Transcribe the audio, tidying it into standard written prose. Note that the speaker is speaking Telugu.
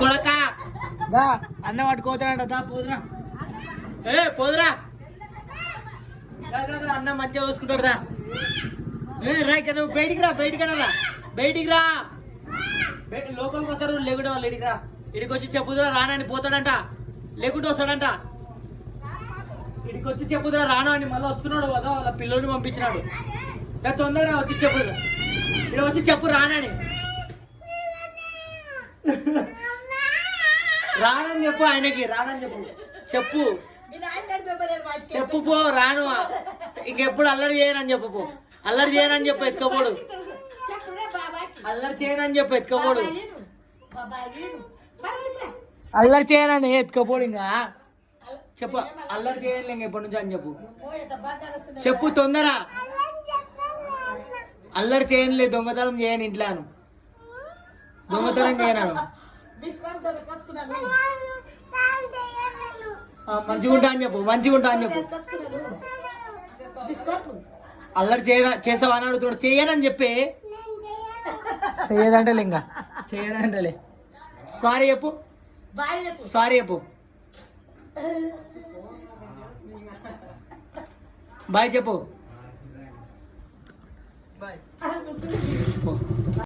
కొడక దా అన్న పట్టుకోతాడంట దా పోదురా పోదురా అన్న మంచిగా చూసుకుంటాడు రా రా ఇక్కడ నువ్వు బయటికి రా బయటికి రా లోపలికి వస్తారు లేకుంటే వాళ్ళు ఇడికి రా ఇడికి వచ్చి చెప్పుదురా రానని పోతాడంట లేకుంటే వస్తాడంట ఇడికి వచ్చి చెప్పుదురా రాను అని మళ్ళీ వస్తున్నాడు కదా వాళ్ళ పిల్లల్ని పంపించినాడు తొందరగా వచ్చి చెప్పుదురా ఇక్కడ వచ్చి చెప్పు రానని రానని చెప్పు ఆయనకి రానని చెప్పు పో రాను ఇంకెప్పుడు అల్లరి చేయనని చెప్పు పో అల్లరి చేయనని చెప్పు ఎత్తుకపోడు అల్లరి చేయనని చెప్పు ఎత్తుకపోడు అల్లరి చేయనని ఎత్తుకపోడు ఇంకా చెప్పు అల్లరి చేయను ఇంక ఎప్పటి నుంచి అని చెప్పు తొందర అల్లరి చేయనులే దొంగతనం చేయను ఇంట్లోను దొంగతనం చేయను మంచిగా ఉంటా అని చెప్పు అల్లరి చేసావా అని అడుగుతున్నాడు చేయనని చెప్పి చేయదంటలే ఇంకా చేయడంటలే సారీ చెప్పు బాయ్ చెప్పు